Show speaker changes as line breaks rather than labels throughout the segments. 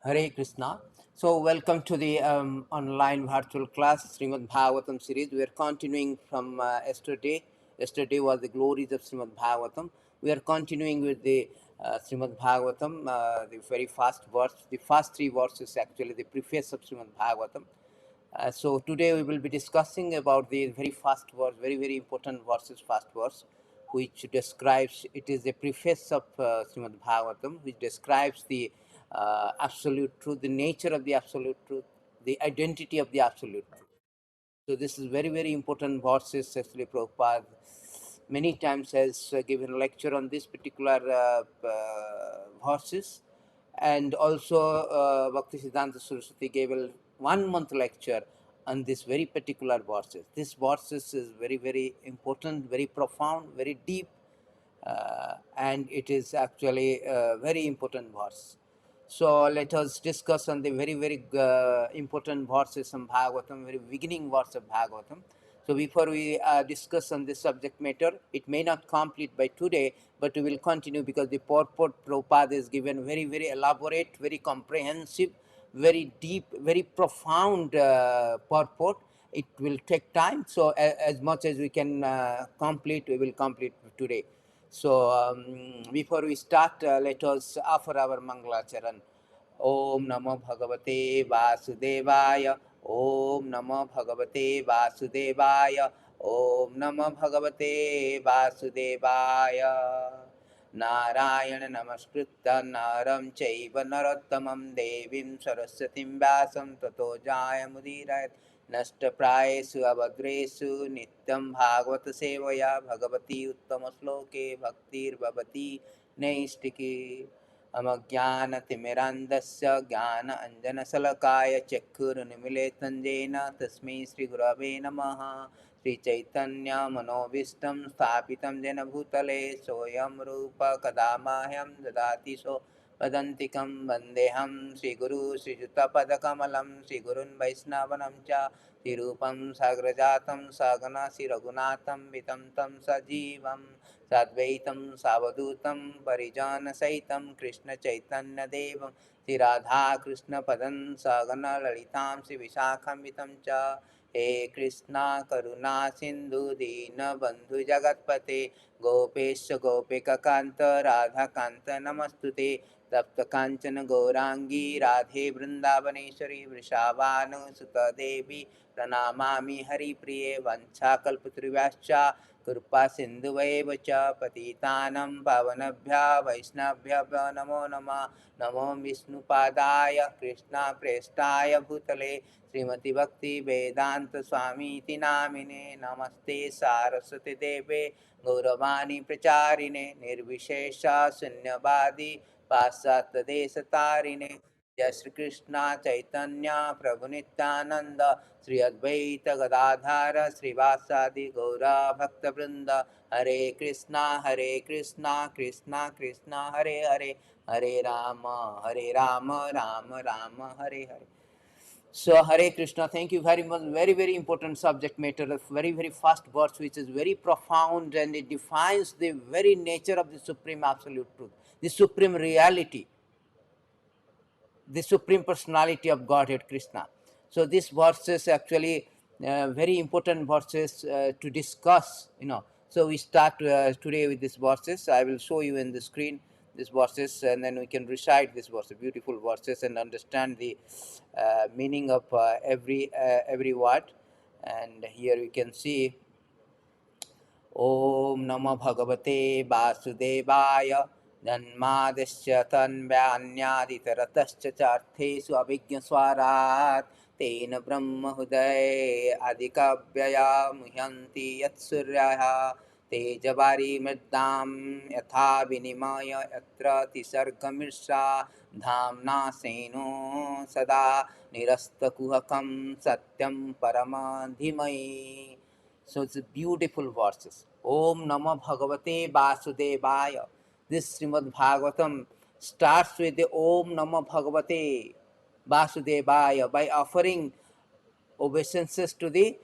Hare Krishna. So, welcome to the online virtual class Srimad Bhagavatam series. We are continuing from yesterday. Yesterday was the glories of Srimad Bhagavatam. We are continuing with the Srimad Bhagavatam, the very first verse, the first three verses actually, the preface of Srimad Bhagavatam. So today we will be discussing about the very first verse, very important verses, first verse, which describes, it is a preface of Srimad Bhagavatam, which describes the absolute truth, the nature of the absolute truth, the identity of the absolute truth. So this is very important verses. Actually, Prabhupada many times has given a lecture on this particular verses, and also Bhakti Siddhanta Saraswati gave a 1 month lecture on this very particular verses. This verses is very important, very profound, very deep, and it is actually a very important verse. So let us discuss on the very important verses from Bhagavatam, very beginning verse of Bhagavatam. So before we discuss on this subject matter, it may not complete by today, but we will continue because the purport Prabhupada is given very elaborate, very comprehensive, very deep, very profound purport. It will take time, so as much as we can complete, we will complete today. So before we start, let us offer our Mangalacharan. Om Namo Bhagavate Vasudevaya. Om Namo Bhagavate Vasudevaya. Om Namo Bhagavate Vasudevaya. Narayana Namaskritta Naram Chaiva Narottamam Devim Saraswatim Vyasam Tato Jaya Mudirayat नष्टप्रायेषु अभद्रेषु नित्यं भागवत सेवया भगवती उत्तमश्लोके भक्तिर्भवति नैष्टिकी अमज्ञानतिमिरान्धस्य ज्ञानाञ्जनशलाकाय चक्षुरुन्मीलितं येन तस्मै श्रीगुरवे नमः श्रीचैतन्यमनोभीष्टं स्थापितं येन भूतले सोऽयं रूपः कदा मह्यं ददाति सो वदन्तिकं वन्देऽहं श्रीगुरु श्रीयुतपदकमलं श्रीगुरुन् वैष्णवनं च श्रीरूपं साग्रजातं सगना श्रीरघुनाथं वितं तं सजीवं साद्वैतं सावधूतं परिजनसहितं कृष्णचैतन्यदेवं श्रीराधाकृष्णपदं सगना ललितां श्रीविशाखान्वितं च हे कृष्णा करुणा सिन्धु दीनबन्धु जगत्पते गोपेश गोपिकान्त राधाकान्त नमस्तुते तप्त कांचन गौरांगी राधे वृंदावनेश्वरी वृषावानुसुत देवी प्रणमामि हरिप्रिये वंशाकल्पतरुभ्यश्च कृपा सिन्धुवैव च पतितानं पावनेभ्यः वैष्णवेभ्यः नमो नमः नमो विष्णुपादाय कृष्णप्रेष्ठाय भूतले श्रीमती भक्ति वेदांत स्वामी इति नामिने नमस्ते सारस्वती देवे गौरवाणी प्रचारिणे निर्विशेष शून्यवादी पाश्चात्य देश तारिणे जय श्री कृष्ण चैतन्य प्रभु नित्यानंद श्री अद्वैत गदाधर श्रीवासादि गौरा भक्त वृंद हरे Krishna Krishna Krishna Hare Hare Hare Ram Ram Ram Hare Hare. So Hare Krishna, thank you very much. Very important subject matter. A very fast verse, which is very profound, and it defines the very nature of the supreme absolute truth, the supreme reality, the supreme personality of Godhead Krishna. So these verses actually very important verses to discuss. So we start today with these verses. I will show you in the screen these verses, and then we can recite these verses, beautiful verses, and understand the meaning of every word. And here we can see Om Namo Bhagavate Vasudevaya जन्मादश्च तन्व्यान्यादितरतश्च चार्थेषु अभिज्ञस्वरात् तेन ब्रह्महृदये अधिकव्यया मुह्यन्ति यत्सूर्यः तेजवारिमृद्दां यथा विनिमय यत्र तिसर्गमृषा धाम्ना स्वेनो सदा निरस्तकुहकं सत्यं परमं धीमहि. So it's beautiful verses. Om Namo Bhagavate Vasudevaya. This Srimad Bhagavatam starts with the Om Namo Bhagavate Vasudevaya by offering obeisances to the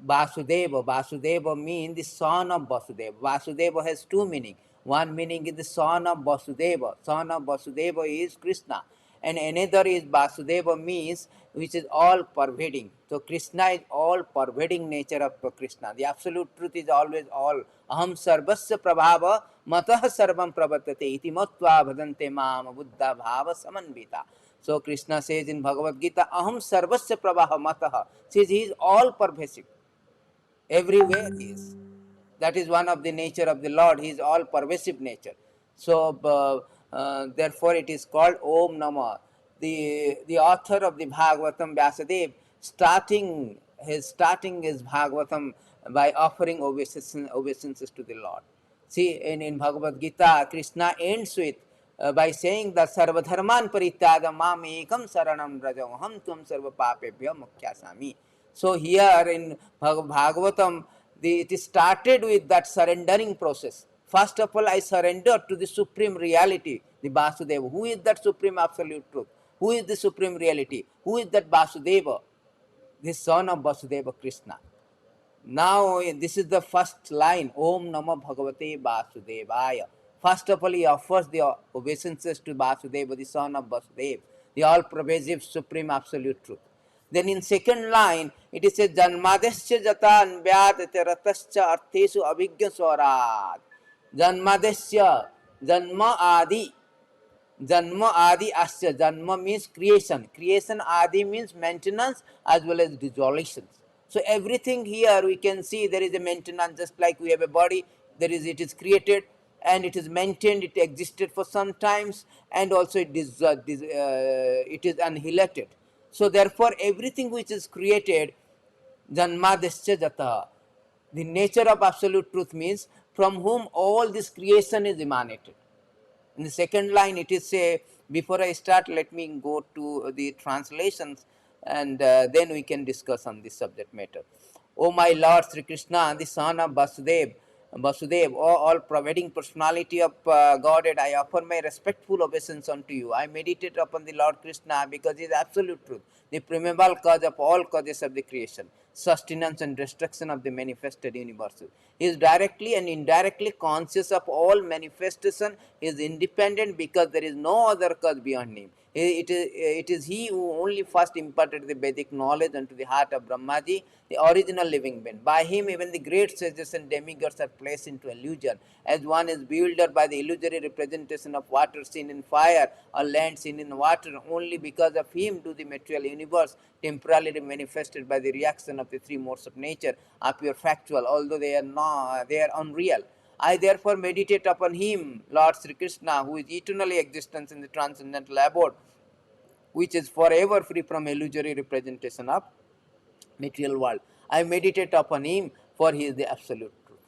Vasudeva. Vasudeva means the son of Vasudeva. Vasudeva has two meanings. One meaning is the son of Vasudeva. Son of Vasudeva is Krishna. and another is Vasudeva means which is all pervading. So Krishna is all pervading nature of Krishna. The absolute truth is always all. Aham sarvasya prabhava matah sarvam pravartate iti matva bhadante mam buddha bhava samanvita. So Krishna says in Bhagavad Gita, Aham sarvasya prabhava matah. Says he is all pervasive. Everywhere he is. That is one of the nature of the Lord. He is all pervasive nature. So therefore it is called Om Namah. The author of the Bhagavatam, Vyasadeva, starting his Bhagavatam by offering obeisances to the Lord. See, in Bhagavad Gita, Krishna ends with by saying that Sarvadharman Parityagam Mam Ekam Saranam Rajam Ham Tvam Sarva Papebhya Mukhyasami. So here in Bhagavatam, it is started with that surrendering process. First of all, I surrender to the supreme reality, the Vasudeva. Who is that supreme absolute truth? Who is the supreme reality? Who is that Vasudeva? The son of Vasudeva Krishna. Now, this is the first line, Om Namah Bhagavate Vasudevaya. First of all, he offers the obeisances to Vasudeva, the son of Vasudeva, the all-pervasive, supreme, absolute truth. Then in second line, it is a Janmadesya Jata Anvyat Teratascha Arthesu Abhigya Swarat. Janmadesya, Janma Adi. Janma Adi Asya. Janma means creation. Creation Adi means maintenance as well as dissolutions. So everything here we can see there is a maintenance, just like we have a body, it is created and it is maintained, it existed for some times, and also it is annihilated. So therefore everything which is created, Janmadesya Jata, the nature of absolute truth means from whom all this creation is emanated. In the second line, it is a, before I start, let me go to the translations and then we can discuss on this subject matter. O my Lord Sri Krishna, the son of Vasudev, O all pervading personality of Godhead, I offer my respectful obeisance unto you. I meditate upon the Lord Krishna because he is absolute truth, the primeval cause of all causes of the creation, sustenance and destruction of the manifested universes. He is directly and indirectly conscious of all manifestation. He is independent because there is no other cause beyond him. It is he who only first imparted the Vedic knowledge unto the heart of Brahmaji, the original living being. By him, even the great sages and demigods are placed into illusion, as one is bewildered by the illusory representation of water seen in fire or land seen in water. Only because of him do the material universe, temporarily manifested by the reaction of the three modes of nature, appear factual, although they are unreal. I therefore meditate upon him, Lord Sri Krishna, who is eternally existence in the transcendental abode, which is forever free from illusory representation of material world. I meditate upon him, for he is the absolute truth.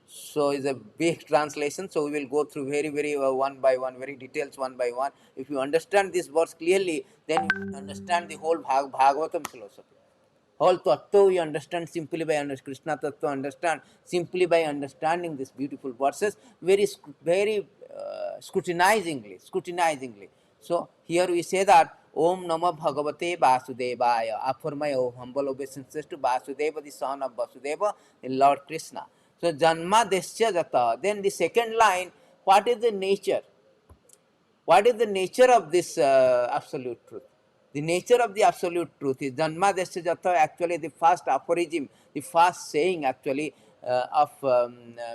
So it's a big translation. So we will go through very one by one, very details one by one. If you understand this verse clearly, then you understand the whole Bhagavatam philosophy. Whole tattva we understand simply by Krishna tattva understand simply by understanding these beautiful verses very scrutinizingly. So here we say that Om Namah Bhagavate Vasudevaya. Offer my humble obeisances to Vasudeva, the son of Vasudeva, the Lord Krishna. So Janma Desya Jata. Then the second line, what is the nature? What is the nature of this absolute truth? The nature of the absolute truth is Janma Desya Jata, actually the first aphorism, the first saying actually of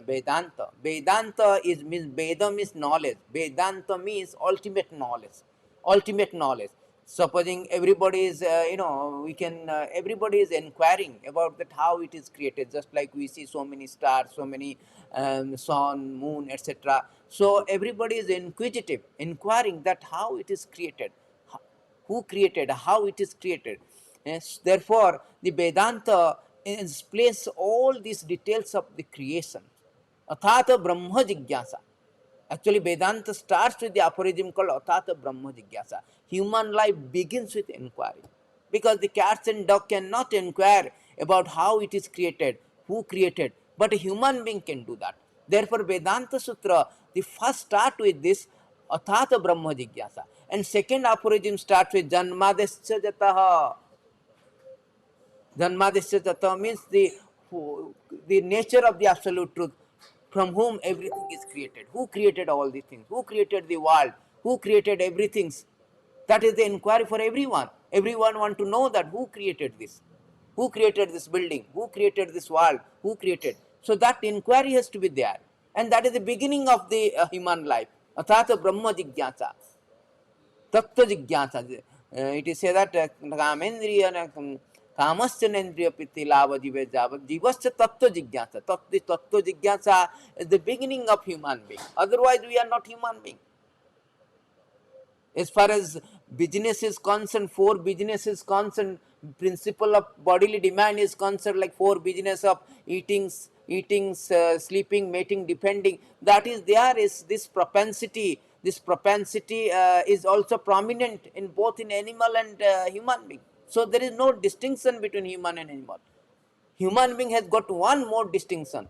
Vedanta. Vedanta means Veda means knowledge. Vedanta means ultimate knowledge. Ultimate knowledge. Supposing everybody is, everybody is inquiring about that how it is created, just like we see so many stars, so many sun, moon, etc. So everybody is inquisitive, inquiring that how it is created, who created, how it is created. Yes, therefore, the Vedanta explains all these details of the creation. Athata Brahma Jigyasa. Actually, Vedanta starts with the aphorism called Athata Brahma Jigyasa. Human life begins with inquiry. Because the cats and dog cannot inquire about how it is created, who created, but a human being can do that. Therefore, Vedanta Sutra, the first start with this Athata Brahma Jigyasa. And second aphorism starts with Janmadesya Jataha. Janmadesya Jataha means the nature of the absolute truth, from whom everything is created. Who created all the things? Who created the world? Who created everything? That is the inquiry for everyone. Everyone want to know that who created this? Who created this building? Who created this world? Who created? So that inquiry has to be there. And that is the beginning of the human life. Athata Brahma Jigyasa. Tattva Jigyasa. It is said that Kamendriya Kamasyanendriya Piti Lava Jive Java Jivasya Tattva Jigyasa. Tattva Jigyasa is the beginning of human being. Otherwise we are not human being. As far as business is concerned, four business is concerned, principle of bodily demand is concerned, like four business of eating, sleeping, mating, depending, that is there is this propensity. This propensity is also prominent in both in animal and human being. So there is no distinction between human and animal. Human being has got one more distinction,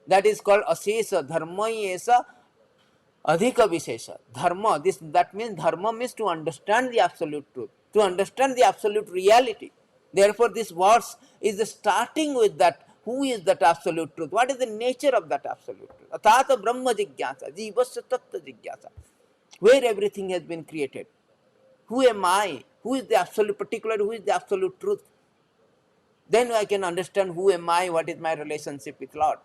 that is called asesa dharma esa adhika vishesha. Dharma, this that means dharma means to understand the absolute truth, to understand the absolute reality. Therefore this verse is starting with that. Who is that absolute truth? What is the nature of that absolute truth? Athata brahma jigyasa, jivasya tattva jigyasa, where everything has been created. Who am I? Who is the absolute, particularly who is the absolute truth? Then I can understand who am I, what is my relationship with Lord.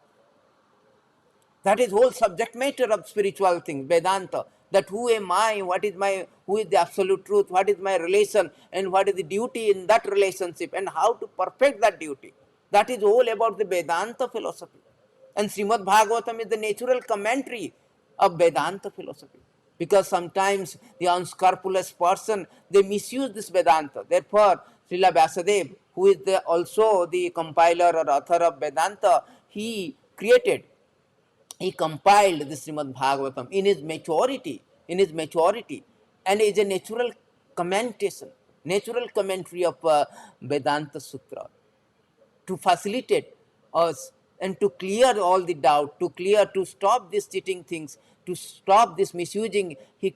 That is whole subject matter of spiritual things, Vedanta. That who am I, what is my, who is the absolute truth, what is my relation, and what is the duty in that relationship, and how to perfect that duty. That is all about the Vedanta philosophy. And Srimad Bhagavatam is the natural commentary of Vedanta philosophy. Because sometimes the unscrupulous person, they misuse this Vedanta. Therefore, Srila Vyasadeva, who is also the compiler or author of Vedanta, he compiled the Srimad Bhagavatam in his maturity, and is a natural commentation, natural commentary of Vedanta Sutra, to facilitate us and to clear all the doubt, to stop these cheating things, to stop this misusing. He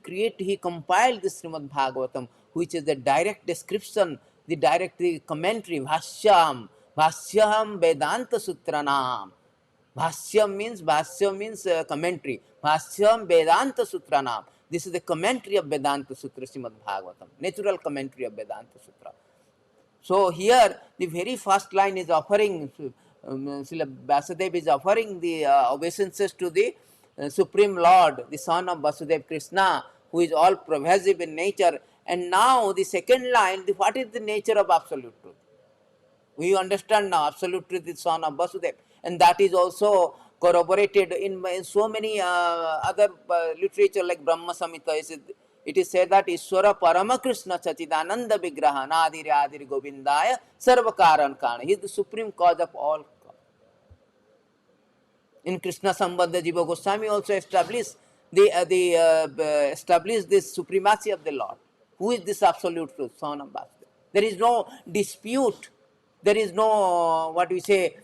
compiled the Srimad Bhagavatam, which is the direct description, the direct commentary, Bhashyam Vedanta Sutranam. Bhasya means commentary. Bhashyam Vedanta Sutranam. This is the commentary of Vedanta Sutra, Srimad Bhagavatam, natural commentary of Vedanta Sutra. So here the very first line is offering, Srila Vyasadeva is offering the obeisances to the Supreme Lord, the son of Vasudeva Krishna, who is all pervasive in nature. And now the second line, what is the nature of absolute truth? We understand now absolute truth is son of Vasudeva, and that is also corroborated in so many other literature like Brahma Samhita. It is said that Ishwara Parama Krishna Chachidananda Vigraha Nadir Adir Govindaya Sarvakaran Kana. He is the supreme cause of all. In Krishna Sambandha, Jiva Goswami also established established this supremacy of the Lord. Who is this absolute truth? Son of Vasudeva. There is no dispute. There is no, what we say,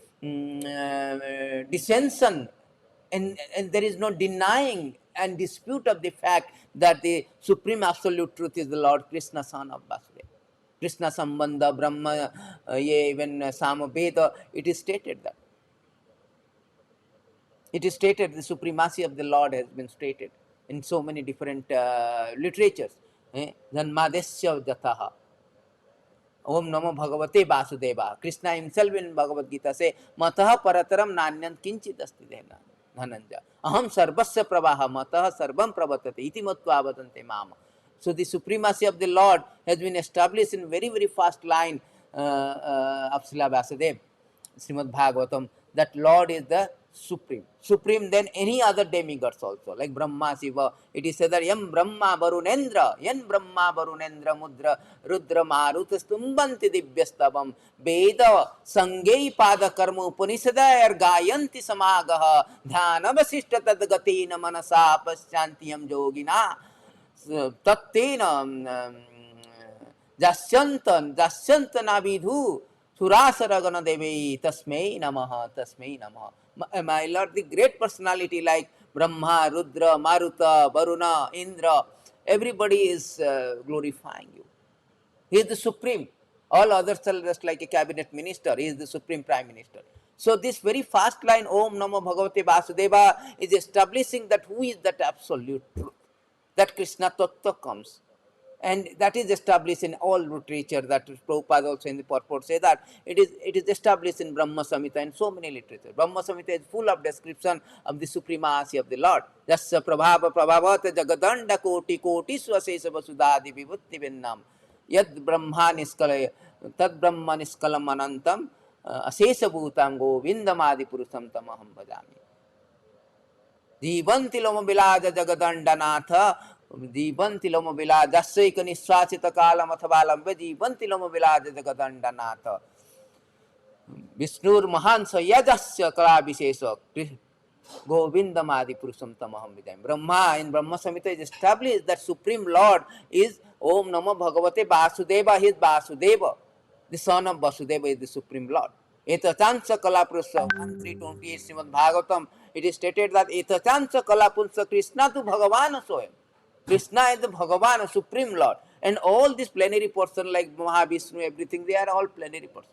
dissension, and there is no denying and dispute of the fact that the supreme absolute truth is the Lord Krishna, son of Vasudeva. Krishna Sambandha, Brahma, even Samaveda, it is stated that. It is stated, the supremacy of the Lord has been stated in so many different literatures. Janmadesya Jataha. Om Namo Bhagavate Vasudeva. Krishna himself in Bhagavad Gita say, Mataha Parataram Nanyam Kinchit Asti Dhananja. Aham Sarvasya Pravaha Mataha Sarvam Pravatate Iti Matva Vadante Mama. So the supremacy of the Lord has been established in very, very fast line of Srila Vyasadeva, Srimad Bhagavatam, that Lord is the supreme than any other demigods also, like Brahma, Shiva. It is said that Yam Brahma Varunendra Mudra Rudra Maruta Stumbanti Divyastavam Veda Sangei Pada Karma Upanishadayar Gayanti Samagaha Dhyana Vasishta Tadgatina Manasa Paschantiyam Yogina Tattena Jasyantana Vidhu Surasaragana Devi Tasmei Namaha. My Lord, the great personality like Brahma, Rudra, Maruta, Varuna, Indra, everybody is glorifying you. He is the supreme. All others are just like a cabinet minister. He is the supreme prime minister. So this very first line, Om Namo Bhagavate Vasudeva, is establishing that who is that absolute truth, that Krishna Tattva comes. And that is established in all literature. That Prabhupada also in the purport say that it is established in Brahma Samhita and so many literature. Brahma Samhita is full of description of the supremacy of the Lord. Jasya prabhava prabhavat jagadanda koti koti swasesa vasudadi vibhutti vinnam yad brahma niskalaya tad brahma niskalam anantam asesa bhutam govindamadi purusam tamaham bhajami. जीवंति लोम बिलाज जगदंडनाथ जीवंति लोम बिलाज जस्यैक निश्वासित कालम अथवा लंबे जीवंति लोम बिलाज जगदंडनाथ विष्णुर महान यजस्य कला विशेष गोविंदमादि पुरुषम तमहम विजय. Brahma in Brahma Samhita is established that Supreme Lord is Om Namo Bhagavate Vasudeva. He is Vasudeva, the son of Vasudeva is the Supreme Lord. Etachansa Kalapurusa 1328 Srimad Bhagavatam, it is stated that Etachansa Kalapurusa Krishna to Bhagavan Soyam. Krishna is the Bhagavan, Supreme Lord. And all these plenary person like Mahavishnu, everything, they are all plenary person.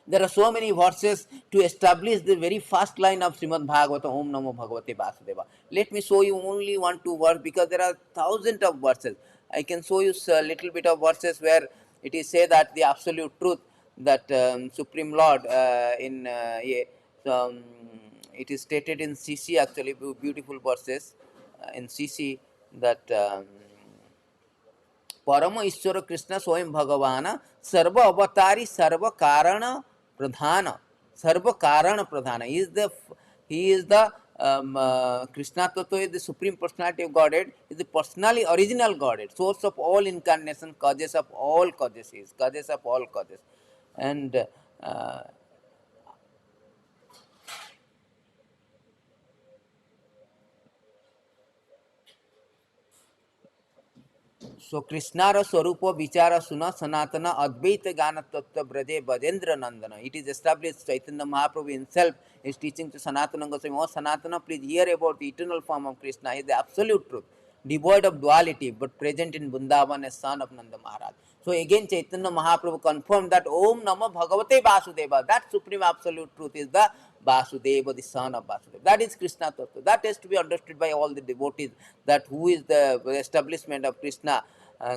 There are so many verses to establish the very first line of Srimad Bhagavatam, Om Namo Bhagavate Vasudeva. Let me show you only 1-2 verses because there are thousands of verses. I can show you a little bit of verses where it is said that the absolute truth, that Supreme Lord it is stated in CC actually, beautiful verses in CC that परम ईश्वर कृष्ण स्वयं भगवान सर्व अवतारी सर्व कारण प्रधान सर्व कारण प्रधान. He is the Krishna Tattva is the supreme personality of Godhead, is the personally original Godhead, source of all incarnation, causes of all causes, is causes of all causes. And so Krishna ra Swarupa Vichara Suna Sanatana Advaita Gana Tattva Braje Bhajendra Nandana. It is established Chaitanya Mahaprabhu himself is teaching to Sanatana Goswami, oh Sanatana, please hear about the eternal form of Krishna. He is the absolute truth, devoid of duality, but present in Vrindavan as son of Nanda Maharaj. So again Chaitanya Mahaprabhu confirmed that Om Namo Bhagavate Vasudeva, that supreme absolute truth is the Vasudeva, the son of Vasudeva. That is Krishna Tattva. That has to be understood by all the devotees, that who is the establishment of Krishna.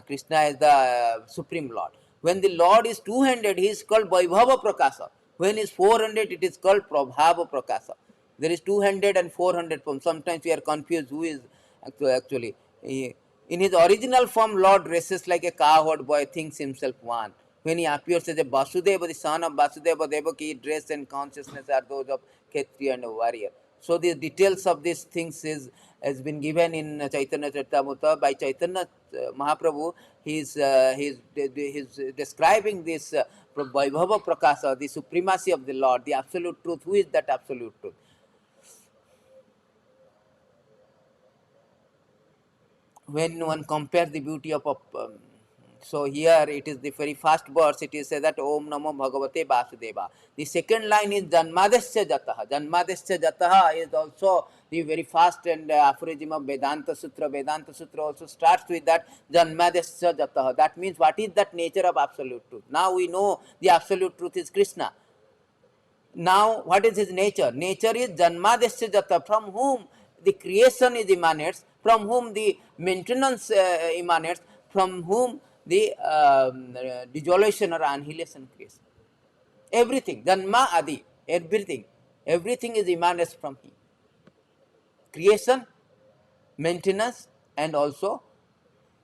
Krishna is the Supreme Lord. When the Lord is two-handed, he is called Vaibhava Prakasa. When he is four-handed, it is called Prabhava Prakasa. There is two-handed and four-handed form. Sometimes we are confused who is actually. In his original form, Lord dresses like a cowherd boy, thinks himself one. When he appears as a Vasudeva, the son of Vasudeva Devaki, dress and consciousness are those of Kshatriya and a warrior. So the details of these things has been given in Chaitanya Charitamrita by Chaitanya Mahaprabhu. He is describing this Vaibhava Prakasa, the supremacy of the Lord, the absolute truth. Who is that absolute truth? When one compares the beauty of so here it is the very first verse, it is said that Om Namo Bhagavate Vasudeva. The second line is Janmadesya Jataha. Janmadesya Jataha is also the very first and aphorism of Vedanta Sutra. Vedanta Sutra also starts with that Janmadesya Jataha. That means what is that nature of absolute truth. Now we know the absolute truth is Krishna. Now what is his nature? Nature is Janmadesya Jata, from whom the creation is emanates, from whom the maintenance emanates, from whom the dissolution or annihilation creation. Everything, Janma Adi, everything is emanates from him. Creation, maintenance, and also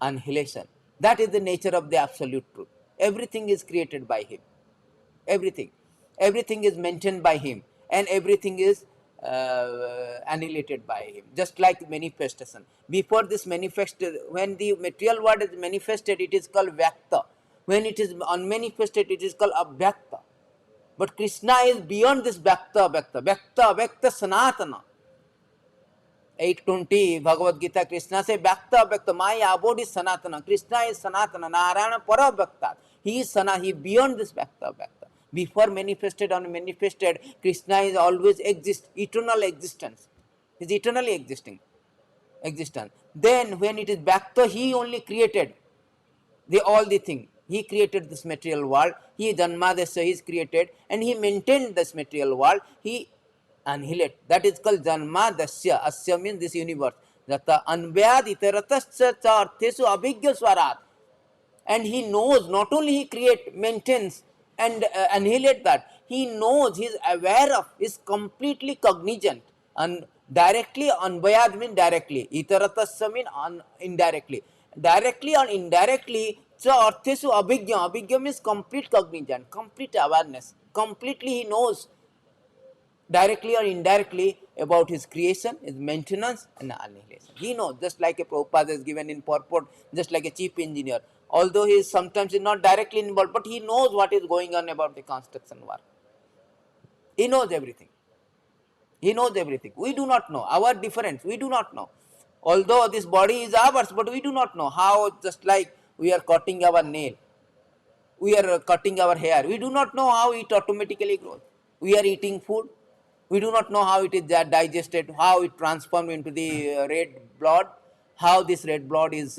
annihilation. That is the nature of the absolute truth. Everything is created by him. Everything is maintained by him, and everything is annihilated by him, just like manifestation. Before this manifested, when the material world is manifested, it is called Vyakta. When it is unmanifested, it is called Abhyakta. But Krishna is beyond this Vyakta, Vyakta Sanatana. 8:20 Bhagavad Gita, Krishna says, Vyakta Vyakta, my abode is Sanatana. Krishna is Sanatana, Narayana Para Vyakta. He is Sanatana, he is beyond this Vyakta Vyakta. Before manifested or manifested, Krishna is always eternal existence. He is eternally existence. Then when it is Vyakta, he only created all the thing. He created this material world. He Janmadesya, he is created, and he maintained this material world. He annihilate. That is called Janma Dasya. Asya means this universe. Jata anvyad itaratascha cha arthesu abhigya swarat. And he knows, not only he create, maintains and annihilate that, he knows, he is aware of, is completely cognizant. And directly, anvayad means directly, itaratasya means indirectly. Directly or indirectly, cha arthesu abhigya, abhigya means complete cognizant, complete awareness, completely he knows, directly or indirectly, about his creation, his maintenance and annihilation. He knows, just like a Prabhupada is given in purport, just like a chief engineer. Although he is sometimes not directly involved, but he knows what is going on about the construction work. He knows everything. He knows everything. We do not know. Our difference, we do not know. Although this body is ours, but we do not know how, just like we are cutting our nail, we are cutting our hair, we do not know how it automatically grows. We are eating food, we do not know how it is digested, how it transformed into the red blood, how this red blood is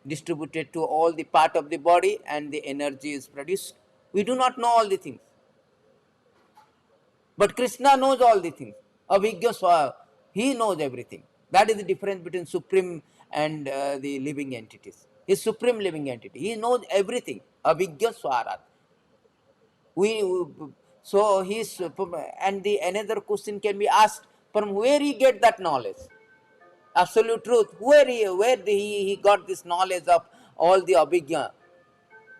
distributed to all the part of the body and the energy is produced. We do not know all the things, but Krishna knows all the things. Avijja Swa, he knows everything. That is the difference between supreme and the living entities. He is supreme living entity, he knows everything. Avijja Swarat. We so he's and the another question can be asked, from where he get that knowledge, absolute truth, he got this knowledge of all the abhigya.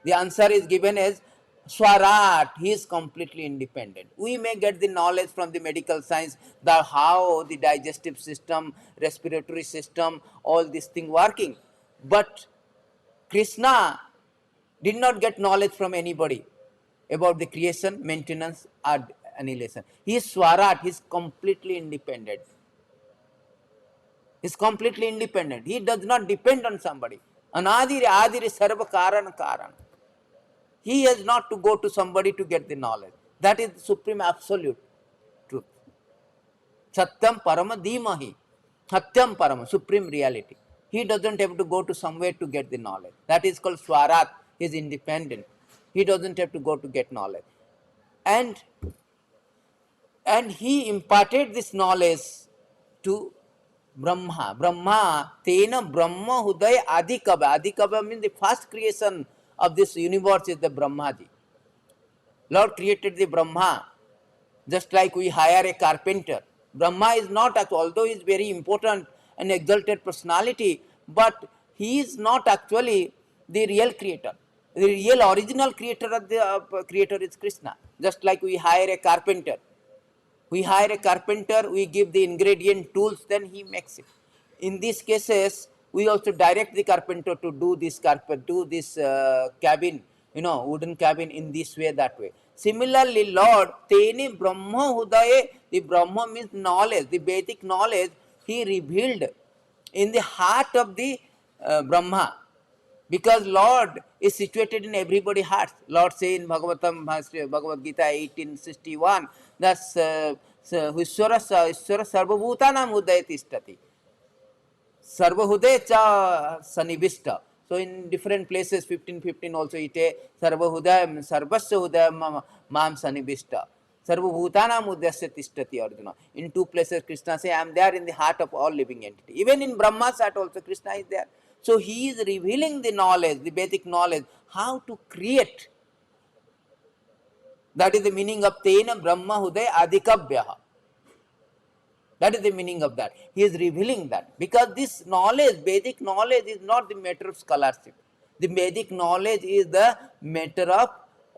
The answer is given as Swarat. He is completely independent. We may get the knowledge from the medical science, the how the digestive system, respiratory system, all this thing working, but Krishna did not get knowledge from anybody about the creation, maintenance, or annihilation. He is Swarat, he is completely independent. He is completely independent. He does not depend on somebody. Anadiri Adiri Sarva Karana Karana. He has not to go to somebody to get the knowledge. That is the supreme absolute truth. Satyam Parama Dhimahi. Satyam Parama, supreme reality. He doesn't have to go to somewhere to get the knowledge. That is called Swarat. He is independent. He doesn't have to go to get knowledge. And he imparted this knowledge to Brahma. Brahma, Tena Brahma Hudaya Adikava. Adikava means the first creation of this universe is the Brahmaji. Lord created the Brahma, just like we hire a carpenter. Brahma is not, although he is very important and exalted personality, but he is not actually the real creator. The real original creator of the creator is Krishna. Just like we hire a carpenter. We hire a carpenter, we give the ingredient tools, then he makes it. In these cases, we also direct the carpenter to do this cabin, wooden cabin in this way, that way. Similarly, Lord, Teni Brahma Hudaye, the Brahma means knowledge, the Vedic knowledge, he revealed in the heart of the Brahma. Because Lord is situated in everybody's heart. Lord say in Bhagavad Gita 1861 that Ishwara Sarvabhutanam Hudayati Ishtati. Sarvahude cha sanibista. So in different places, 15:15 also ite Sarvahudayam Sarvasya Hudayam Mam sanibista. Sarvabhutanam Udyasya Tishtati Arjuna. In two places Krishna say, I am there in the heart of all living entity. Even in Brahma's heart also Krishna is there. So he is revealing the knowledge, the Vedic knowledge, how to create. That is the meaning of Tena Brahma Huday Adikabhyaha. That is the meaning of that. He is revealing that. Because this knowledge, Vedic knowledge, is not the matter of scholarship. The Vedic knowledge is the matter of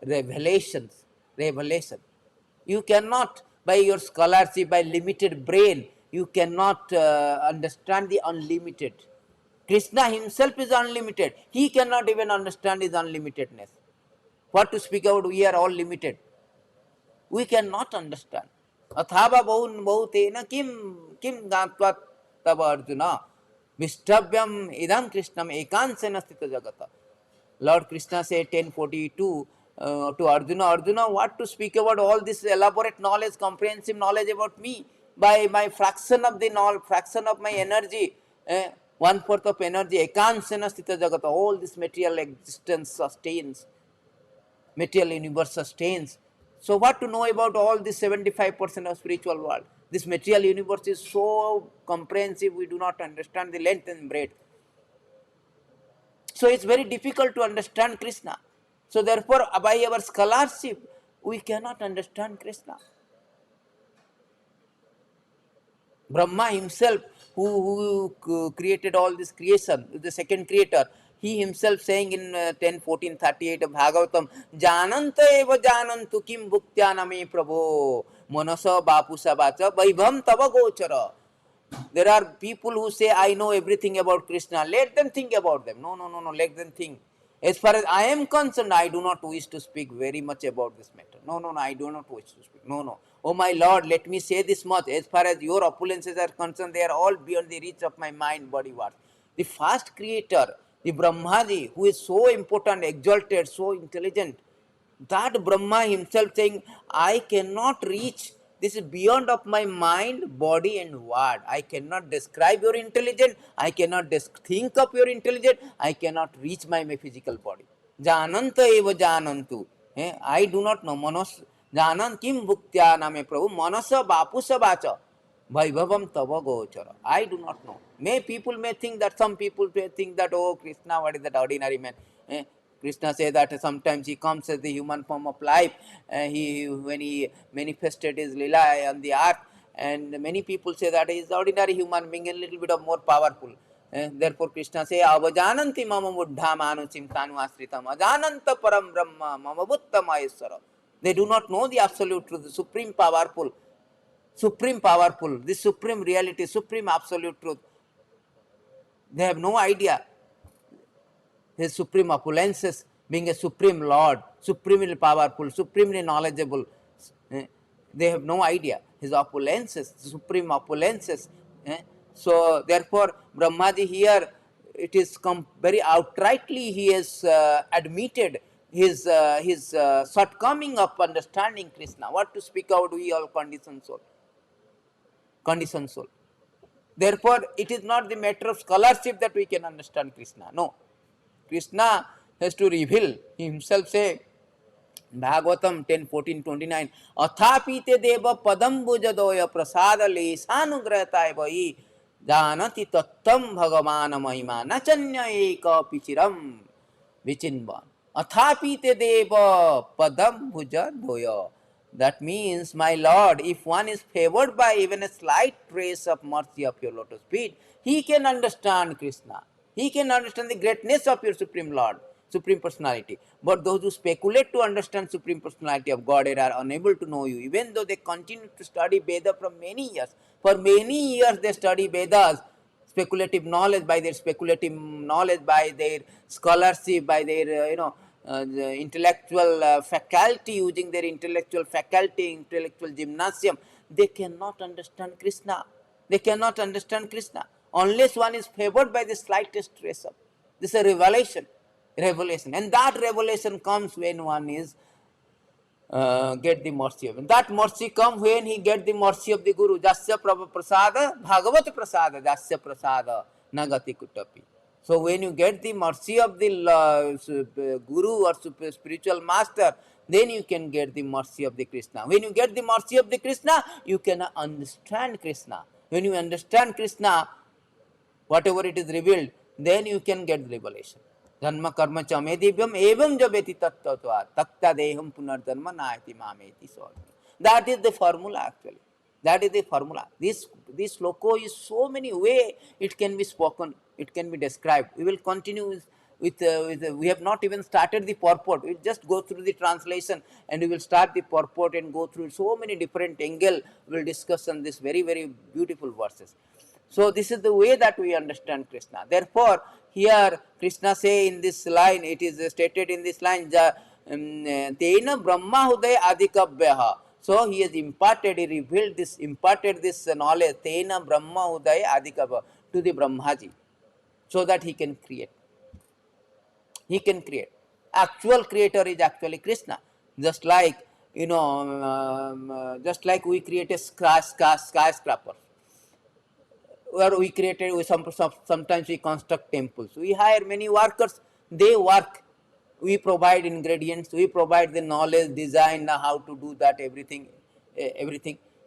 revelations. Revelation. You cannot, by your scholarship, by limited brain, you cannot understand the unlimited. Krishna himself is unlimited. He cannot even understand his unlimitedness. What to speak about, we are all limited. We cannot understand. Athava bahutena kim gantvat tava Arjuna vishtavyam idam Krishnam ekansena sthita jagata. Lord Krishna said 10:42 to Arjuna, Arjuna, what to speak about all this elaborate knowledge, comprehensive knowledge about me by my fraction of the knowledge, fraction of my energy, 1/4 of energy, ekansena sthita jagata, all this material existence sustains, material universe sustains. So what to know about all this 75% of spiritual world? This material universe is so comprehensive, we do not understand the length and breadth. So it's very difficult to understand Krishna. So therefore, by our scholarship, we cannot understand Krishna. Brahma himself, who created all this creation, the second creator, he himself saying in 10:14:38 of Bhagavatam, Jananta eva janantu kim bhuktyana prabho manasa bapusa vacha vaibhavam tava gochara. There are people who say, I know everything about Krishna. Let them think about them. No, no, no, no. Let them think. As far as I am concerned, I do not wish to speak very much about this matter. No, no, no. I do not wish to speak. No, no. Oh, my Lord, let me say this much. As far as your opulences are concerned, they are all beyond the reach of my mind, body, words. The first creator, the Brahmaji, who is so important, exalted, so intelligent, that Brahma himself saying, I cannot reach, this is beyond of my mind, body and word. I cannot describe your intelligence, I cannot think of your intelligence, I cannot reach my physical body. Jananta eva janantu. I do not know. Manas janan kim bhuktya name prabhu manasa bapusa vacha vaibhavam tava gochara. I do not know. People may think that, some people may think that, oh Krishna, what is that ordinary man? Krishna says that sometimes he comes as the human form of life. When he manifested his lila on the earth, and many people say that he is ordinary human being, a little bit of more powerful. Therefore, Krishna says, Avajananti mama buddha manusim tanu asritam ajananta param brahma mama buttama yasara. They do not know the absolute truth, the supreme powerful, this supreme reality, supreme absolute truth. They have no idea. His supreme opulences, being a supreme Lord, supremely powerful, supremely knowledgeable. They have no idea. His opulences, supreme opulences. So therefore, Brahmaji here, it is very outrightly he has admitted his shortcoming of understanding Krishna. What to speak out, we all conditioned soul. Conditioned soul. Therefore, it is not the matter of scholarship that we can understand Krishna. No. Krishna has to reveal. He himself say, Bhagavatam 10:14-29, Athapite deva padambujadoya prasada lesanugrahataye vai janati tattam bhagavana mahima nachanya eka pichiram vichinvan. Athapite deva padambujadoya. That means, my Lord, if one is favored by even a slight trace of mercy of your lotus feet, he can understand Krishna. He can understand the greatness of your Supreme Lord, Supreme Personality. But those who speculate to understand Supreme Personality of Godhead are unable to know you, even though they continue to study Veda from many years. For many years they study Vedas, speculative knowledge, by their speculative knowledge, by their scholarship, by their, the intellectual faculty, using their intellectual faculty, intellectual gymnasium, they cannot understand Krishna. They cannot understand Krishna unless one is favored by the slightest trace of. This is a revelation. Revelation. And that revelation comes when one is get the mercy of him. That mercy comes when he get the mercy of the Guru. Jasya prasada, Bhagavat prasada, Jasya prasada, nagati kutapi. So when you get the mercy of the Guru or spiritual master, then you can get the mercy of the Krishna. When you get the mercy of the Krishna, you can understand Krishna. When you understand Krishna, whatever it is revealed, then you can get the revelation. Dharma karma cha me divyam evam jabeti tattatva takta deham punardharma nayati mameti swami. That is the formula actually. That is the formula. This sloka is so many way it can be spoken, it can be described. We will continue with we have not even started the purport. We will just go through the translation and we will start the purport and go through so many different angles. We will discuss on this very, very beautiful verses. So this is the way that we understand Krishna. Therefore, here Krishna say in this line, it is stated in this line, Tena Brahma Hudaya Adhikabhyaha. So he has imparted, he revealed this, imparted this knowledge, Tena Brahma Hudaya Adhikabhyaha, to the Brahmaji, so that he can create. He can create. Actual creator is actually Krishna. Just like, just like we create a skyscraper. Where we created, sometimes we construct temples. We hire many workers, they work. We provide ingredients, we provide the knowledge, design, how to do that, everything.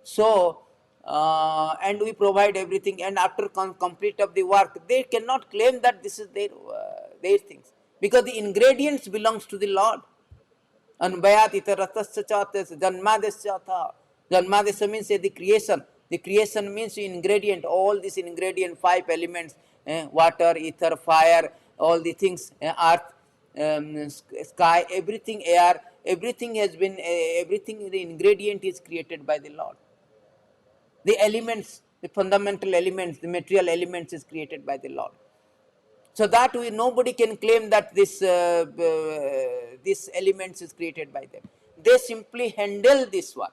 So, and we provide everything, and after complete of the work, they cannot claim that this is their things, because the ingredients belongs to the Lord. Anbayat itaratasya chatas janmadesya tha. Janmadesya means the creation. The creation means ingredient. All these ingredient, 5 elements: water, ether, fire, all the things, earth, sky, everything, air, everything has been, everything, the ingredient is created by the Lord. The elements, the fundamental elements, the material elements is created by the Lord. So that nobody can claim that this elements is created by them. They simply handle this one.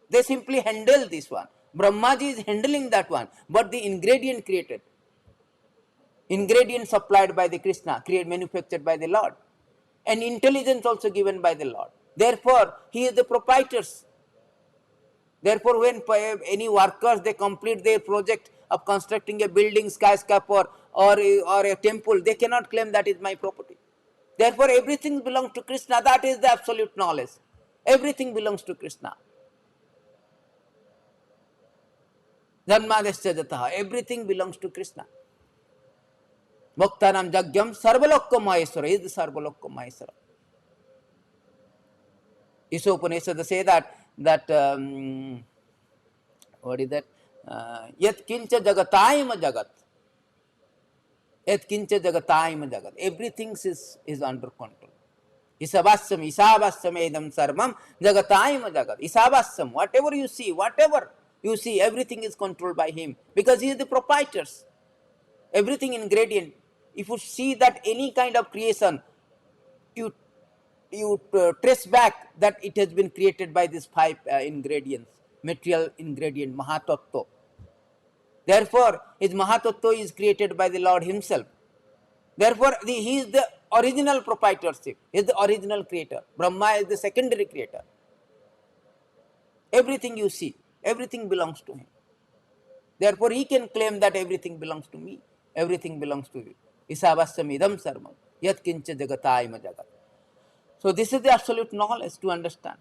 They simply handle this one. Brahmaji is handling that one, but the ingredient created, ingredient supplied by the Krishna, manufactured by the Lord, and intelligence also given by the Lord. Therefore, he is the proprietors. Therefore, when any workers, they complete their project of constructing a building, skyscraper, or a temple, they cannot claim that is my property. Therefore, everything belongs to Krishna. That is the absolute knowledge. Everything belongs to Krishna. Janmadesya jataha. Everything belongs to Krishna. Bhaktanam jagyam sarvalokka maheswara. Is the sarvalokka maheswara. Ishopanishad say that what is that? Yat kincha jagatayam jagat. Yat kincha jagatayam jagat. Everything is under control. Isavasyam, isavasyam edam sarvam jagatayam jagat. Isavasyam, whatever you see, everything is controlled by him, because he is the proprietors. Everything ingredient. If you see that any kind of creation, you trace back that it has been created by these 5 ingredients, material ingredient, Mahatattva. Therefore, his Mahatattva is created by the Lord himself. Therefore, he is the original proprietorship. He is the original creator. Brahma is the secondary creator. Everything you see, everything belongs to him. Therefore, he can claim that everything belongs to me. Everything belongs to you. Isavasyam idam sarvam. Yat kincha jagatayam jagat. So this is the absolute knowledge to understand.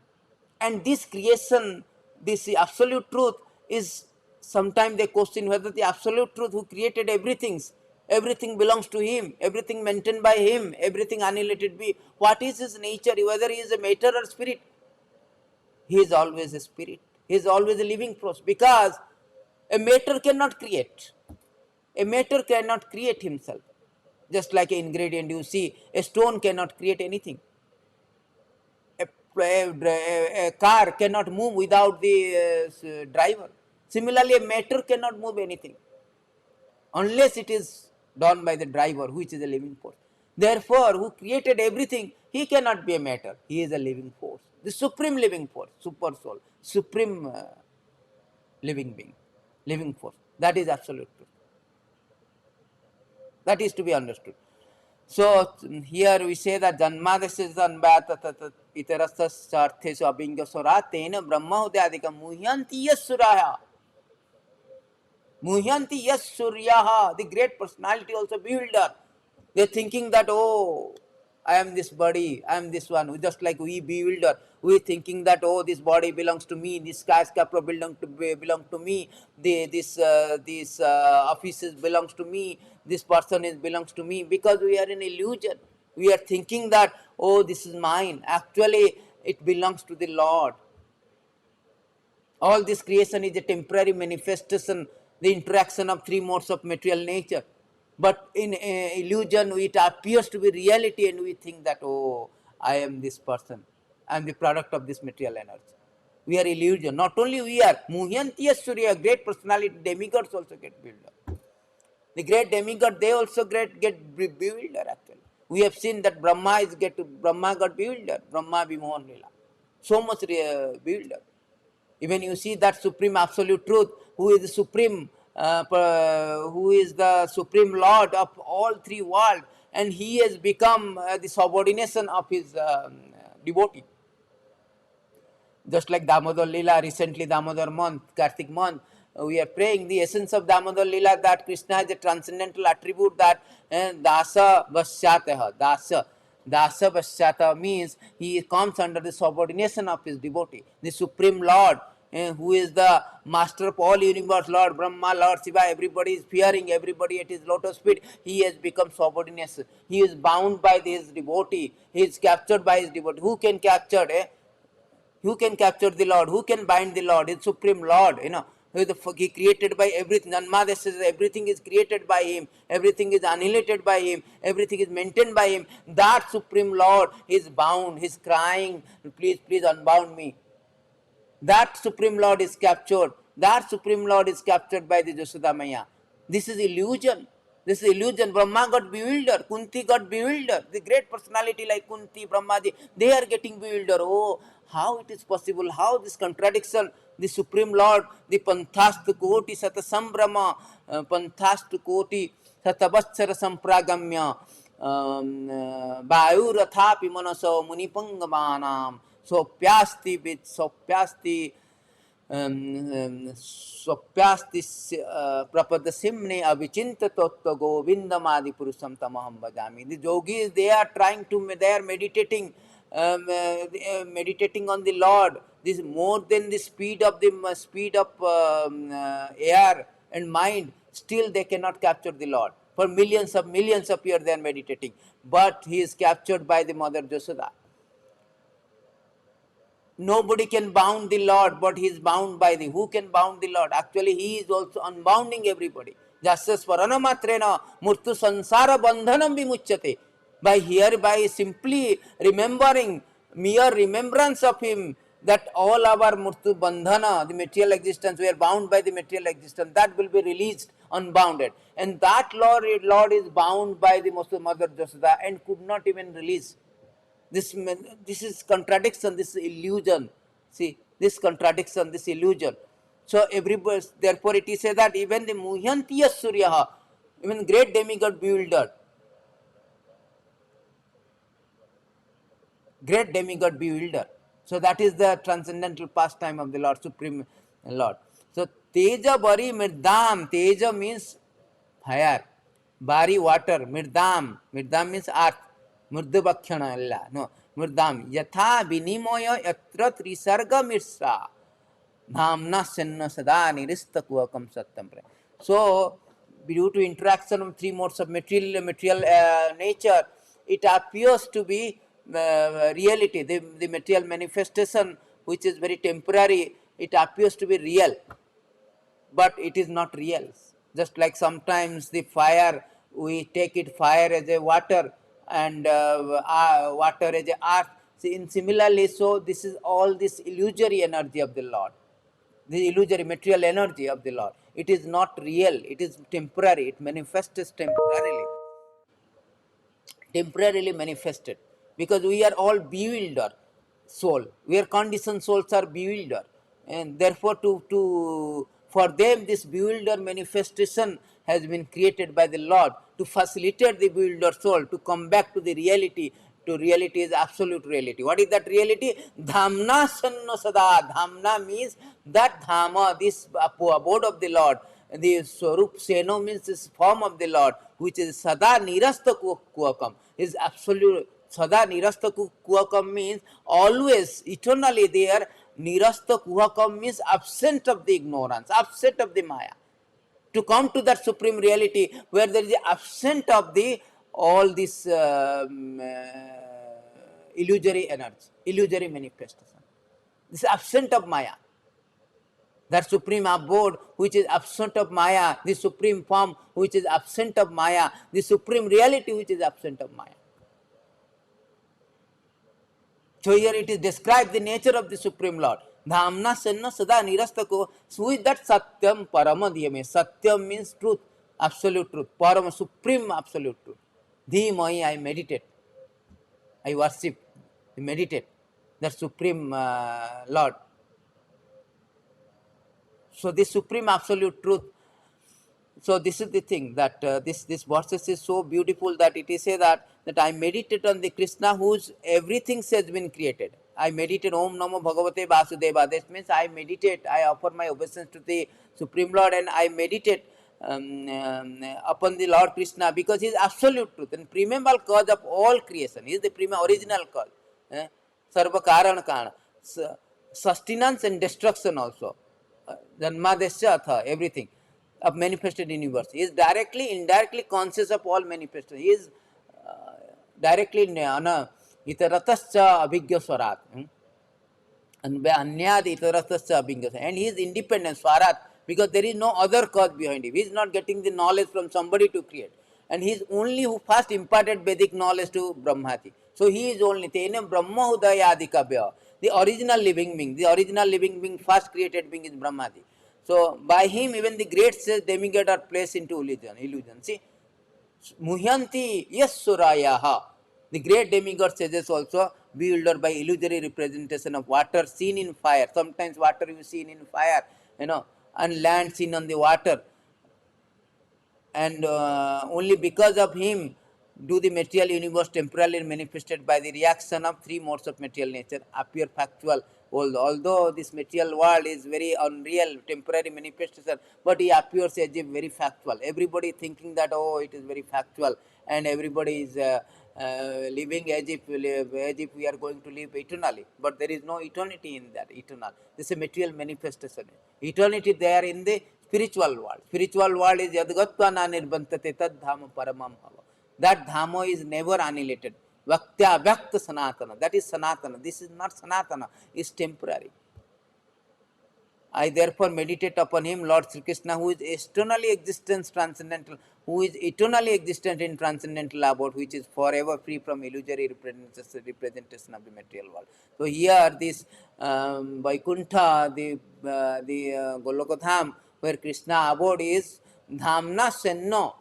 And this creation, this absolute truth is, sometimes they question whether the absolute truth who created everything belongs to him, everything maintained by him, everything annihilated be. What is his nature, whether he is a matter or spirit? He is always a spirit. He is always a living force, because a matter cannot create. A matter cannot create himself. Just like an ingredient, you see, a stone cannot create anything. A car cannot move without the driver. Similarly, a matter cannot move anything unless it is done by the driver, which is a living force. Therefore, who created everything, he cannot be a matter. He is a living force, the supreme living force, super soul, supreme living being, living force. That is absolute truth. That is to be understood. So here we say that janmadesya janvata itarastas arthesu abhingasvara tena brahma udyadika muhyanti yasuraya. Muhyanti yasuryaha, the great personality also bewildered. They are thinking that, oh, I am this body, I am this one. Just like we bewildered, we thinking that, oh, this body belongs to me, this skyscraper belong to me, this offices belongs to me, this person belongs to me, because we are in illusion. We are thinking that, oh, this is mine. Actually, it belongs to the Lord. All this creation is a temporary manifestation, the interaction of 3 modes of material nature. But in illusion, it appears to be reality, and we think that, oh, I am this person. I am the product of this material energy. We are illusion. Not only we are, Muhyanti Surya, great personality, demigods also get built up. The great demigod, they also get bewildered actually. We have seen that Brahma got bewildered, Brahma Vimohan Lila. So much bewildered. Even you see that supreme absolute truth, who is the supreme, who is the supreme Lord of all 3 worlds, and he has become the subordination of his devotee. Just like Damodar Lila, recently Damodar month, Kartik month, we are praying the essence of Damodar Lila, that Krishna has a transcendental attribute, that Dasa Vasyataha, Dasa Vasyata means he comes under the subordination of his devotee. The Supreme Lord who is the master of all universe, Lord Brahma, Lord Shiva, everybody is fearing, everybody at his lotus feet, he has become subordinate. He is bound by his devotee, he is captured by his devotee. Who can capture? Who can capture the Lord? Who can bind the Lord? It's Supreme Lord, He created by everything. Janmades says everything is created by Him, everything is annihilated by Him, everything is maintained by Him. That Supreme Lord is bound, He's crying, please, please unbound me. That Supreme Lord is captured. That Supreme Lord is captured by the Jasoda Maya. This is illusion. This is illusion. Brahma got bewildered. Kunti got bewildered. The great personality like Kunti, Brahmaji, they are getting bewildered. Oh, how it is possible? How this contradiction? The Supreme Lord, the Panthast Koti Satasambrama, Panthast Koti Satavatsara Sampragamya, Vayurathapi Manaso Munipangamanam. Sopyasti bit sopyasti sopyasti prapaдаsimne avichinta tattva govindamadi purusham tamaham bhajami. The yogis, they are they are meditating, meditating on the Lord. This more than the speed of air and mind. Still they cannot capture the Lord. For millions of years they are meditating, but he is captured by the Mother Jasoda. Nobody can bound the Lord, but he is bound by the. Who can bound the Lord? Actually, he is also unbounding everybody. Jasya swarana matrena murtu sansara bandhanam vimuchyate. By simply remembering, mere remembrance of him, that all our murtu bandhana, the material existence, we are bound by the material existence, that will be released, unbounded. And that Lord is bound by the Mother Jasoda and could not even release. This is contradiction, this is illusion. See, this contradiction, this illusion. So everybody, therefore it is said that even the Muhyantiya Suryaha, even great demigod bewildered. Great demigod bewildered. So that is the transcendental pastime of the Lord, Supreme Lord. So Teja Bari Mirdam, Teja means fire, Bari water, Mirdam, Mirdam means earth. Murdabakshana Allah. No, Murdam. Yatha vinimoya yatra trisarga mirsa. Dhamna senna sada nirista kuakam satyam. So, due to interaction of three modes of material nature, it appears to be reality. The material manifestation, which is very temporary, it appears to be real, but it is not real. Just like sometimes the fire, we take it fire as a water and water as a earth. See, similarly, so this is all this illusory energy of the Lord, the illusory material energy of the Lord. It is not real. It is temporary. It manifests temporarily manifested, because we are all bewildered soul. We are conditioned souls are bewildered, and therefore for them this bewildered manifestation has been created by the Lord to facilitate the bewildered soul to come back to the reality. To reality is absolute reality. What is that reality? Dhamna sanna sada. Dhamna means that dhama, this abode of the Lord. The Swarup Seno means this form of the Lord, which is Sada Nirasta Kuakam, is absolute. Sada Nirasta Kuakam means always, eternally there. Nirasta Kuakam means absent of the ignorance, absent of the Maya. To come to that supreme reality where there is the absent of the all this illusory energy, illusory manifestation. This absent of Maya. That supreme abode which is absent of Maya, the supreme form which is absent of Maya, the supreme reality which is absent of Maya. So here it is described the nature of the Supreme Lord. Dhamna sanna sada nirastako. So with that satyam paramadhyame. Satyam means truth, absolute truth, parama, supreme absolute truth. Dhimai, I meditate, I worship, I meditate, that supreme Lord. So this supreme absolute truth. So this is the thing that this verses is so beautiful that it is say that I meditate on the Krishna whose everything has been created. I meditate Om Namo Bhagavate Vasudeva. This means I meditate, I offer my obeisance to the Supreme Lord and I meditate upon the Lord Krishna, because he is absolute truth and primeval cause of all creation. He is the original cause. Sarva Karan Kana. sustenance and destruction also. Janmadesya atha, everything of manifested universe. He is directly, indirectly conscious of all manifestation. He is directly itaratascha abhigya swarat. And he is independent, swarat, because there is no other cause behind him. He is not getting the knowledge from somebody to create. And he is only who first imparted Vedic knowledge to Brahmati. So he is only Tene Brahma Udayadikabhya, the original living being. The original living being, first created being is Brahmati. So by him even the great demigod are placed into illusion. See, Muhyanti yes Surayaha. The great demigod sages also bewildered by illusory representation of water seen in fire. Sometimes water you seen in fire, and land seen on the water. And only because of him do the material universe temporarily manifested by the reaction of three modes of material nature appear factual. Although this material world is very unreal, temporary manifestation, but he appears as if very factual. Everybody thinking that, oh, it is very factual, and everybody is living as if we are going to live eternally. But there is no eternity in that eternal. This is a material manifestation. Eternity there in the spiritual world. Spiritual world is yadgatva na nirbantate tad dhama paramam bhava. That dhama is never annihilated. Vaktya vyakta sanatana. That is sanatana. This is not sanatana. It's temporary. I therefore meditate upon him, Lord Sri Krishna, who is eternally existence transcendental, who is eternally existent in transcendental abode, which is forever free from illusory representation of the material world. So here this Vaikuntha, the Golokadham, where Krishna abode is Dhamna Senno.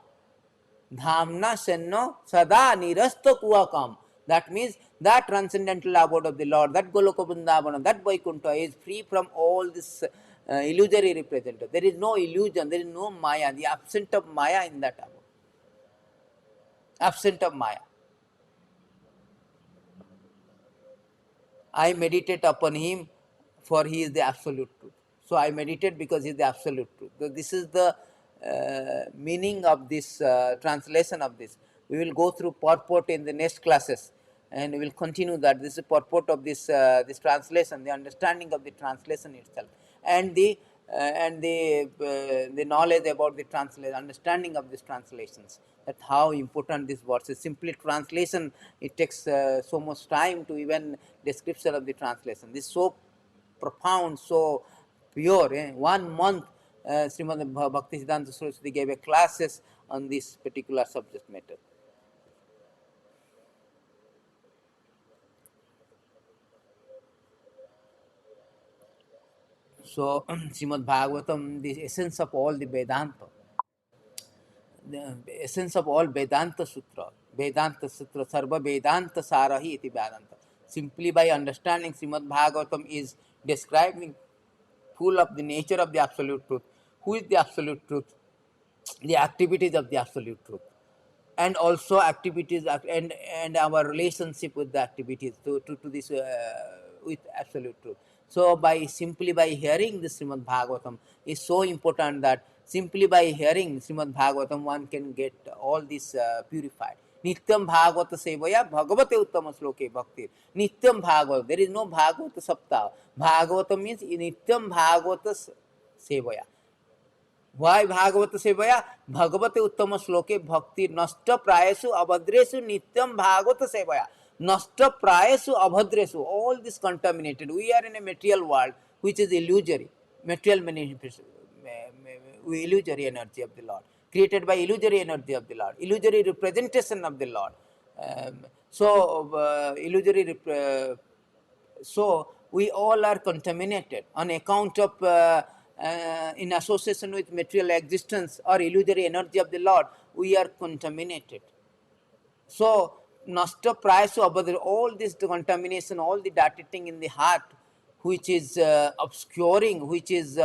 Dhamna Senno Sada Nirasta Kuakam. That means that transcendental abode of the Lord, that Goloka Vrindavanam, that Vaikuntha is free from all this illusory representation. There is no illusion, there is no Maya, the absent of Maya in that abode. Absent of Maya. I meditate upon him, for he is the absolute truth. So I meditate because he is the absolute truth. So this is the meaning of this translation of this. We will go through purport in the next classes, and we will continue that. This is purport of this this translation, the understanding of the translation itself, and the knowledge about the translation, understanding of these translations. That how important this verse is. Simply translation, it takes so much time to even description of the translation. This is so profound, so pure. 1 month Srimad Bhaktisiddhanta Saraswati gave a classes on this particular subject matter. So Srimad Bhagavatam, the essence of all the Vedanta, the essence of all Vedanta Sutra, Sarva Vedanta Sarahi iti Vedanta. Simply by understanding Srimad Bhagavatam is describing full of the nature of the absolute truth. Who is the absolute truth? The activities of the absolute truth, and also activities and our relationship with the activities to this with absolute truth. So by simply by hearing the Srimad Bhagavatam is so important that simply by hearing Srimad Bhagavatam one can get all this purified. Nityam Bhagavata Sevaya Bhagavate Uttama Sloke Bhakti. Nityam Bhagavata. There is no Bhagavata Saptah. Bhagavata means Nityam Bhagavata Sevaya. Why Bhagavata Sevaya? Bhagavate Uttama Sloke Bhakti Nasta Prayasu Abhadresu Nityam Bhagavata Sevaya. Nasta Prayasu Abhadresu. All this contaminated. We are in a material world which is illusory. Material manifestation. Illusory energy of the Lord. Created by illusory energy of the Lord. Illusory representation of the Lord. So we all are contaminated on account of in association with material existence or illusory energy of the Lord. We are contaminated. So nasta prayasu abhadra, all this contamination, all the dirty thing in the heart, which is obscuring, which is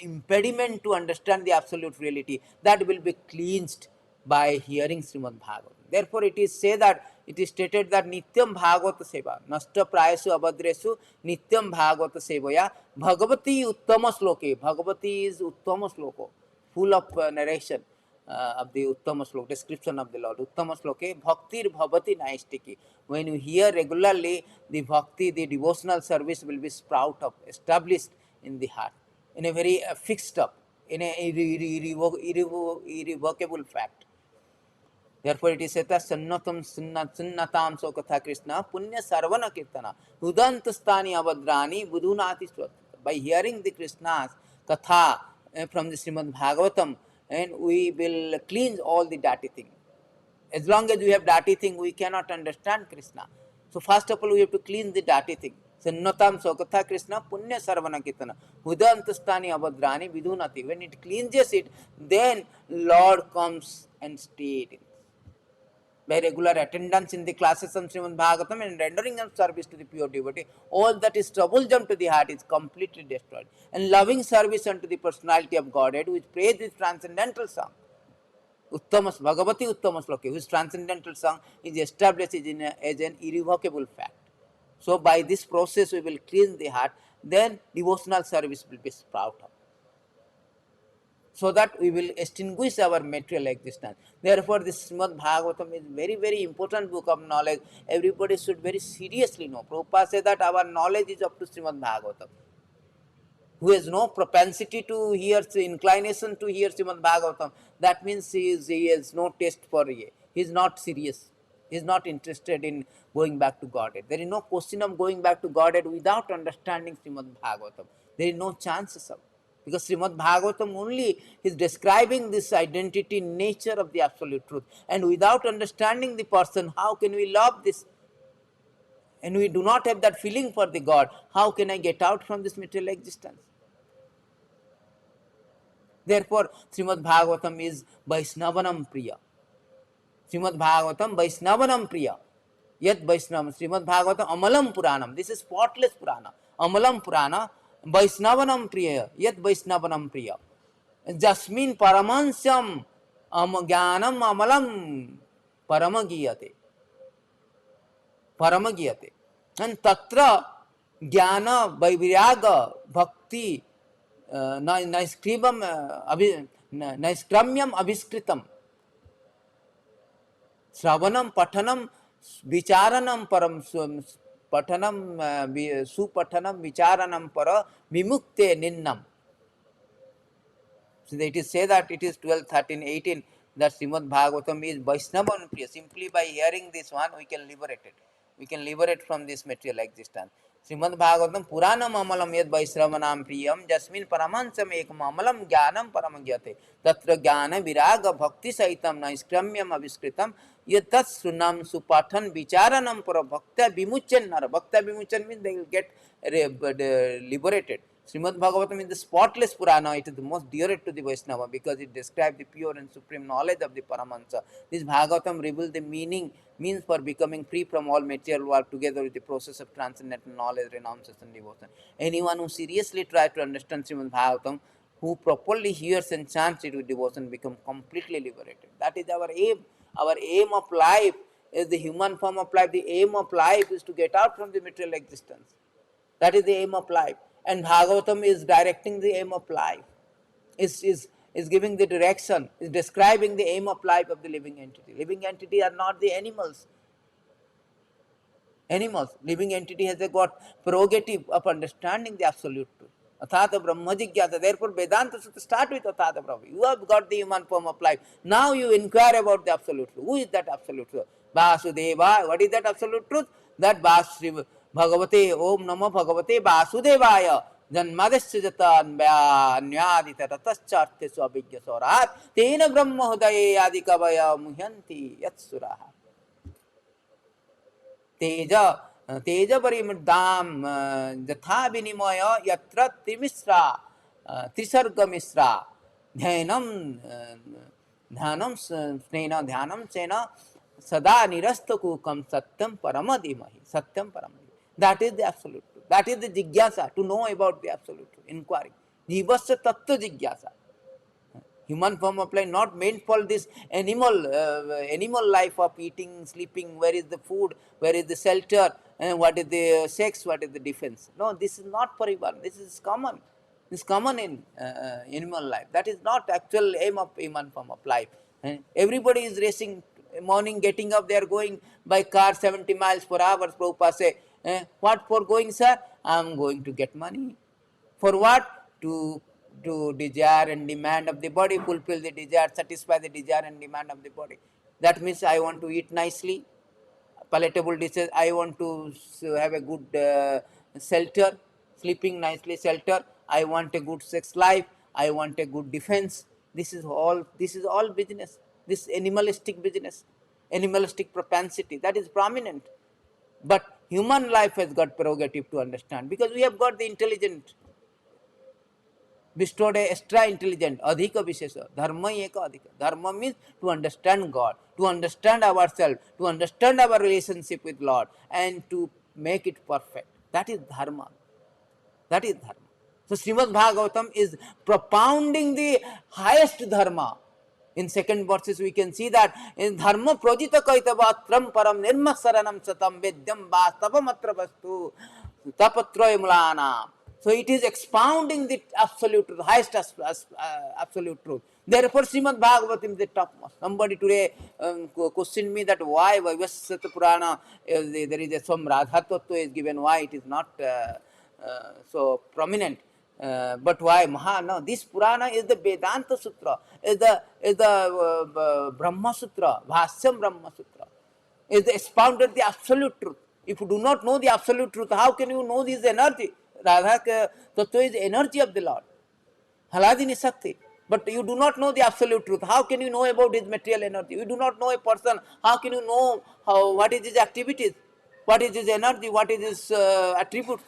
impediment to understand the absolute reality, that will be cleansed by hearing Srimad Bhagavatam. Therefore, it is stated that Nityam Bhagavata Seva, Nasta Prayasu Abhadresu, Nityam Bhagavata Sevaya, Bhagavati Uttama Sloke. Bhagavati is Uttama Sloko, full of narration. of the Uttama Sloka, description of the Lord. Uttama Sloke, Bhaktir Bhavati Naistiki. When you hear regularly, the bhakti, the devotional service will be sprout up, established in the heart, in a very fixed up, in a irrevocable fact. Therefore, it is said that sunnatam so katha Krishna punya sarvana kirtana udantastani avadrani budhunati swat. By hearing the Krishna's katha from the Srimad Bhagavatam, and we will cleanse all the dirty things. As long as we have dirty thing, we cannot understand Krishna. So first of all, we have to clean the dirty thing. Sannatam Sokatha Krishna Punya Sarvana Kirtana Hudantastani Avadrani Vidunati. When it cleanses it, then Lord comes and stays in. By regular attendance in the classes of Srimad Bhagavatam and rendering of service to the pure devotee, all that is troublesome to the heart is completely destroyed. And loving service unto the personality of Godhead, which praise is transcendental song. Uttamas, Bhagavati Uttamas Loke, whose transcendental song is established as an irrevocable fact. So by this process we will cleanse the heart, then devotional service will be sprout up, so that we will extinguish our material existence. Therefore, this Srimad Bhagavatam is very, very important book of knowledge. Everybody should very seriously know. Prabhupada says that our knowledge is up to Srimad Bhagavatam. Who has no propensity to hear, inclination to hear Srimad Bhagavatam, that means he has no taste for it. He is not serious. He is not interested in going back to Godhead. There is no question of going back to Godhead without understanding Srimad Bhagavatam. There is no chances of. Because Srimad Bhagavatam only is describing this identity, nature of the absolute truth. And without understanding the person, how can we love this? And we do not have that feeling for the God. How can I get out from this material existence? Therefore, Srimad Bhagavatam is Vaishnavanam Priya. Srimad Bhagavatam Vaishnavanam Priya. Yet Vaishnavam, Srimad Bhagavatam Amalam Puranam. This is spotless Purana. Amalam Purana, Vaishnavanam Priya. Yet Vaishnavanam Priya. Jasmin Paramansam Jnanam Amalam Paramagiyate. Paramagiyate. And Tatra Jnana Vaiviraga Bhakti Naiskramyam Abhiskritam. Shravanam Pathanam Vicharanam Param Pathanam Supathanam Vicharanam Para Vimukte Ninnam. So it is said that it is 12, 13, 18 that Srimad Bhagavatam is Vaishnavan Priya. Simply by hearing this one, we can liberate it. We can liberate from this material existence. Srimad Bhagavatam Puranam Amalam Yad Vaishnavanam Priyam Jasmin Paramansam Ekam Amalam Jnanam Paramagyate Tatra Jnana Viraga Bhakti Saitam Naiskramyam Aviskritam Yatat Sunam Supathan Vicharanam Para Bhakta Vimuchan Nara. Bhakta Vimuchan means they will get liberated. Srimad Bhagavatam is the spotless Purana. It is the most dear to the Vaishnava because it describes the pure and supreme knowledge of the Paramahansa. This Bhagavatam reveals the means for becoming free from all material world together with the process of transcendental knowledge, renunciation and devotion. Anyone who seriously tries to understand Srimad Bhagavatam, who properly hears and chants it with devotion, become completely liberated. That is our aim. Our aim of life is the human form of life. The aim of life is to get out from the material existence. That is the aim of life. And Bhagavatam is directing the aim of life, is giving the direction, is describing the aim of life of the living entity. Living entity are not the animals. Living entity has got prerogative of understanding the absolute truth. Athata Brahma Jigyasa. Therefore, Vedanta should start with Athata Brahma. You have got the human form of life. Now you inquire about the absolute truth. Who is that absolute truth? Vasudeva. What is that absolute truth? That Vasudeva. Bhagavate Om Namo Bhagavate Vasudevaya Janmadesya Jata Anyadita Ratascharte Swabhigya Sorat Tena Brahma Hudaye Adikavaya Muhyanti Yatsuraha Teja Teja Parimurdam Jatha Vinimaya Yatra Trimisra Trisarga Misra Dhyanam Snena Dhyanam Sena Sada Nirastakukam Satyam Paramadimahi Satyam Paramadimahi. That is the absolute truth. That is the jigyasa, to know about the absolute truth, inquiry. Jivasya tattva jigyasa. Human form of life not meant for this animal life of eating, sleeping, where is the food, where is the shelter, and what is the sex, what is the defense. No, this is not for everyone. This is common. It's common in animal life. That is not actual aim of human form of life. Everybody is racing. Morning getting up, they are going by car 70 miles per hour. Prabhupada say, what for going, sir? I am going to get money. For what? To desire and demand of the body, fulfill the desire, satisfy the desire and demand of the body. That means I want to eat nicely, palatable dishes. I want to have a good shelter, sleeping nicely, shelter. I want a good sex life. I want a good defense. This is all. This is all business. This animalistic business, animalistic propensity that is prominent. But human life has got prerogative to understand because we have got the intelligent bestowed a extra intelligent, adhika vishesha, dharma eka adhika. Dharma means to understand God, to understand ourselves, to understand our relationship with Lord, and to make it perfect. That is dharma. That is dharma. So Srimad Bhagavatam is propounding the highest dharma. In second verses we can see that in dharma projita kaitavatram param nirma saranam satam vedyam vastavam atra vastu tapatroy mulana. So it is expounding the absolute truth, highest absolute truth. Therefore Srimad Bhagavatam is the topmost. Somebody today questioned me that why Vaivasvata Purana there is some Radha Tattva is given, why it is not so prominent. But why Maha? No, this Purana is the Vedanta Sutra, is the Brahma Sutra, Bhasyam Brahma Sutra, is expounded the absolute truth. If you do not know the absolute truth, how can you know this energy? Radha Tattva is energy of the Lord, Haladini Shakti. But you do not know the absolute truth. How can you know about his material energy? You do not know a person. How can you know what is his activities? What is his energy? What is his attributes?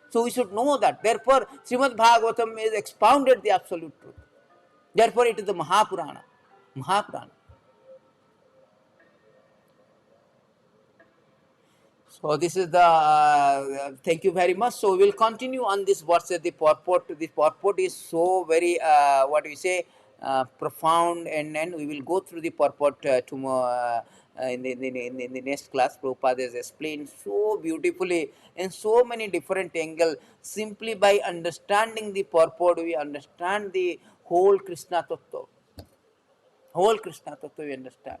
So we should know that. Therefore, Srimad Bhagavatam is expounded the absolute truth. Therefore, it is the Mahapurana. Mahapurana. So this is the, thank you very much. So we will continue on this verse, the purport. This purport is so very, what we say, profound, and then we will go through the purport tomorrow in the next class. Prabhupada has explained so beautifully in so many different angles. Simply by understanding the purport, we understand the whole Krishna Tattva. Whole Krishna Tattva we understand.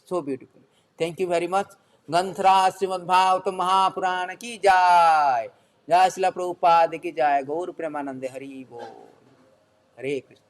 So beautiful. Thank you very much. ग्रंथरा Shrimad Bhagavat Mahapuran की जय, जय श्रील प्रभुपाद की जय, गौर प्रेमानंद हरि बोल, हरे कृष्ण।